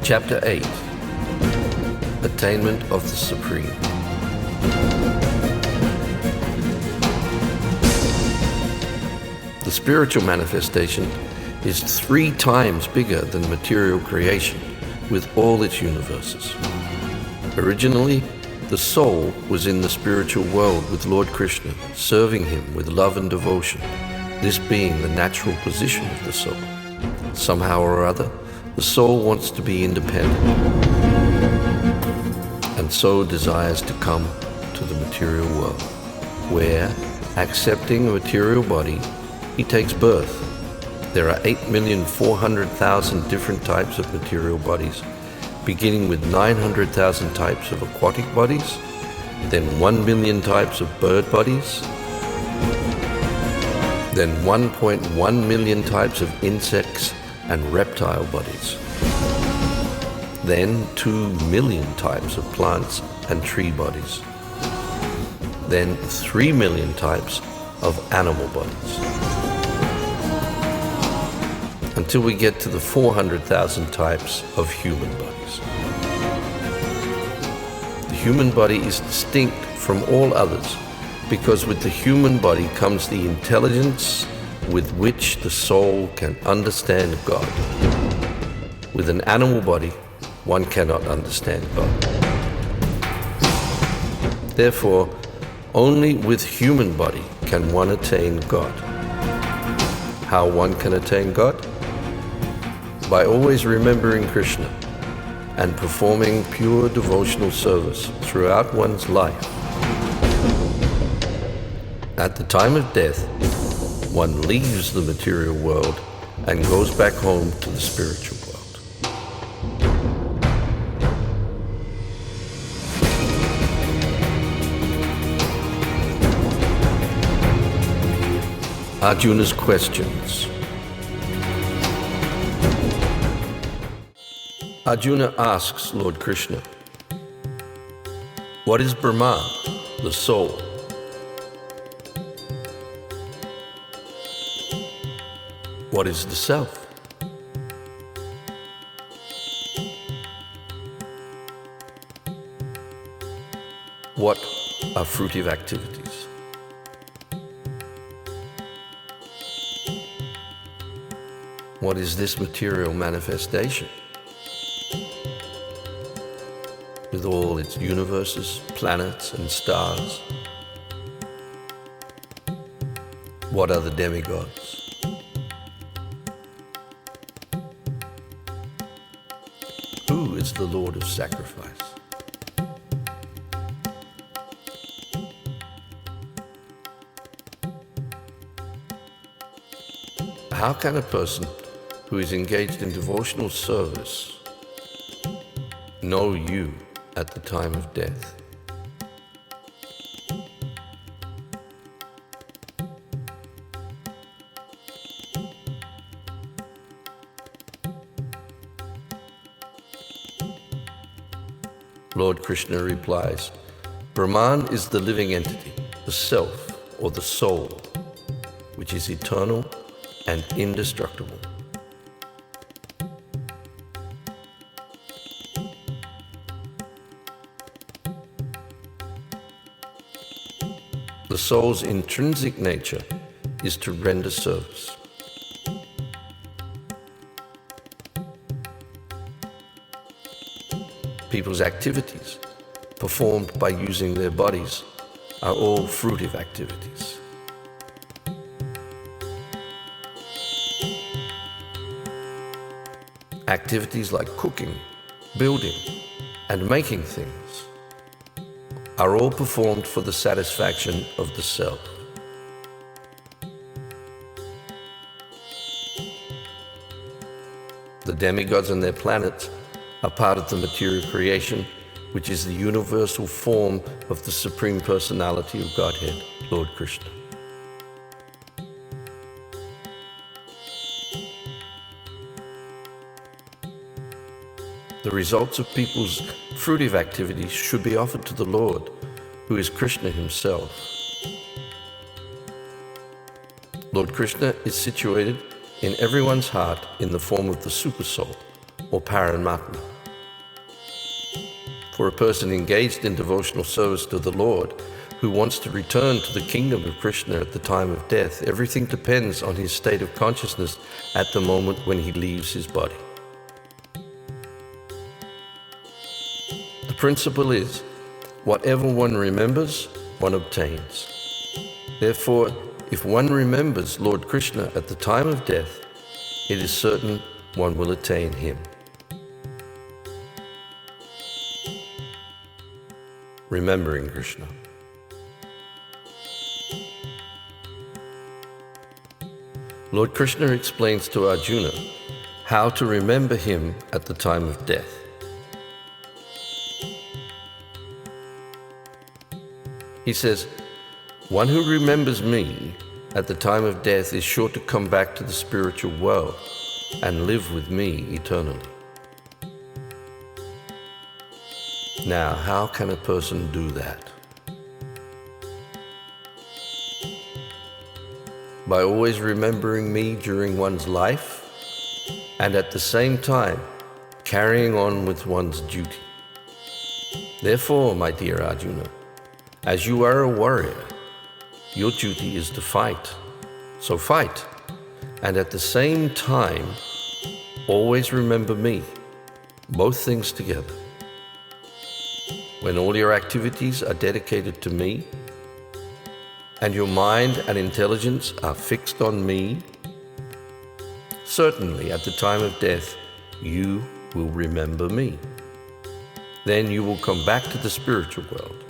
Chapter 8. Attainment of the Supreme. The spiritual manifestation is 3 times bigger than material creation with all its universes. Originally, the soul was in the spiritual world with Lord Krishna, serving him with love and devotion, this being the natural position of the soul. Somehow or other, the soul wants to be independent, and so desires to come to the material world, where, accepting a material body, he takes birth. There are 8,400,000 different types of material bodies, beginning with 900,000 types of aquatic bodies, then 1 million types of bird bodies, then 1.1 million types of insects and reptile bodies, then 2 million types of plants and tree bodies, then 3 million types of animal bodies, until we get to the 400,000 types of human bodies. The human body is distinct from all others because with the human body comes the intelligence with which the soul can understand God. With an animal body, one cannot understand God. Therefore, only with human body can one attain God. How one can attain God? By always remembering Krishna and performing pure devotional service throughout one's life. At the time of death, one leaves the material world and goes back home to the spiritual world. Arjuna's questions. Arjuna asks Lord Krishna, what is Brahman, the soul? What is the self? What are fruitive activities? What is this material manifestation? With all its universes, planets, and stars. What are the demigods? Who is the Lord of sacrifice? How can a person who is engaged in devotional service know you at the time of death? Lord Krishna replies, Brahman is the living entity, the self or the soul, which is eternal and indestructible. The soul's intrinsic nature is to render service. People's activities, performed by using their bodies, are all fruitive activities. Activities like cooking, building, and making things are all performed for the satisfaction of the self. The demigods and their planets are part of the material creation, which is the universal form of the Supreme Personality of Godhead, Lord Krishna. The results of people's fruitive activities should be offered to the Lord, who is Krishna himself. Lord Krishna is situated in everyone's heart in the form of the Super Soul, or Paramatma, For a person engaged in devotional service to the Lord, who wants to return to the kingdom of Krishna at the time of death, everything depends on his state of consciousness at the moment when he leaves his body. The principle is, whatever one remembers, one obtains. Therefore, if one remembers Lord Krishna at the time of death, it is certain one will attain him. Remembering Krishna. Lord Krishna explains to Arjuna how to remember him at the time of death. He says, "One who remembers me at the time of death is sure to come back to the spiritual world and live with me eternally." Now, how can a person do that? By always remembering me during one's life and at the same time carrying on with one's duty. Therefore, my dear Arjuna, as you are a warrior, your duty is to fight. So fight, and at the same time, always remember me, both things together. When all your activities are dedicated to me, and your mind and intelligence are fixed on me, certainly at the time of death, you will remember me. Then you will come back to the spiritual world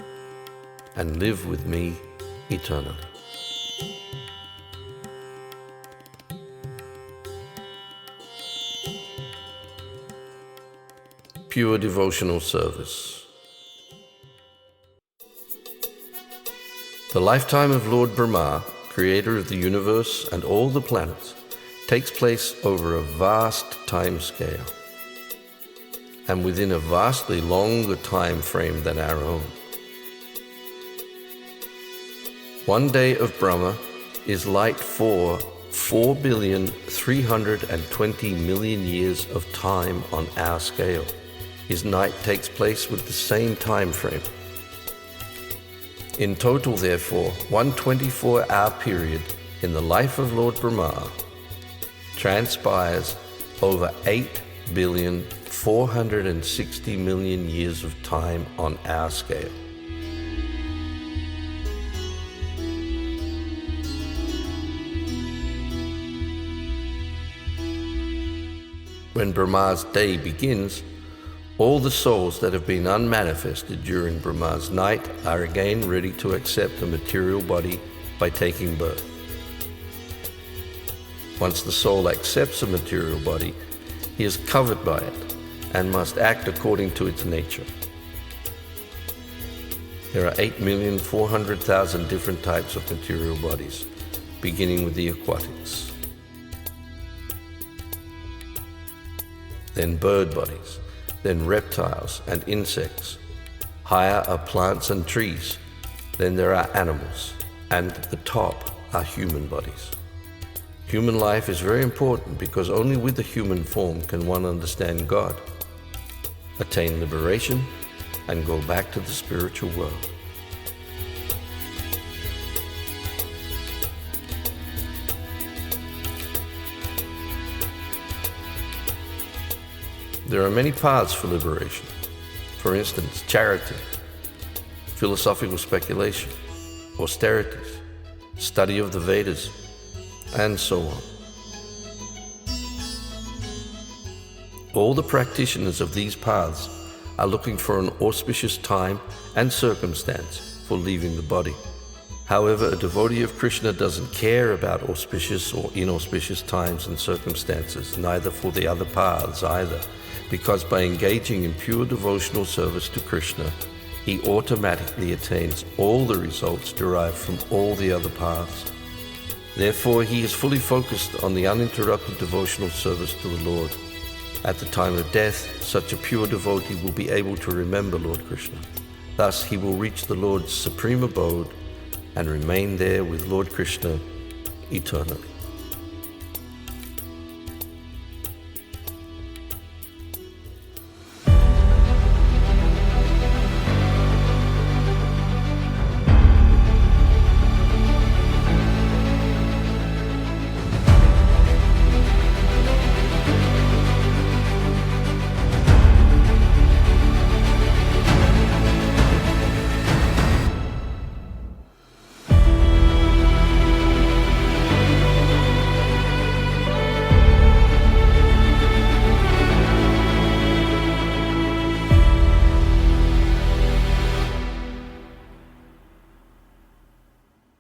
and live with me eternally. Pure devotional service. The lifetime of Lord Brahma, creator of the universe and all the planets, takes place over a vast time scale and within a vastly longer time frame than our own. One day of Brahma is like 4,320,000,000 years of time on our scale. His night takes place with the same time frame. In total, therefore, one 24-hour period in the life of Lord Brahma transpires over 8,460,000,000 years of time on our scale. When Brahma's day begins, all the souls that have been unmanifested during Brahma's night are again ready to accept a material body by taking birth. Once the soul accepts a material body, he is covered by it and must act according to its nature. There are 8,400,000 different types of material bodies, beginning with the aquatics. Then bird bodies, then reptiles and insects. Higher are plants and trees. Then there are animals, and at the top are human bodies. Human life is very important because only with the human form can one understand God, attain liberation, and go back to the spiritual world. There are many paths for liberation. For instance, charity, philosophical speculation, austerities, study of the Vedas, and so on. All the practitioners of these paths are looking for an auspicious time and circumstance for leaving the body. However, a devotee of Krishna doesn't care about auspicious or inauspicious times and circumstances, neither for the other paths either, because by engaging in pure devotional service to Krishna, he automatically attains all the results derived from all the other paths. Therefore, he is fully focused on the uninterrupted devotional service to the Lord. At the time of death, such a pure devotee will be able to remember Lord Krishna. Thus, he will reach the Lord's supreme abode and remain there with Lord Krishna eternally.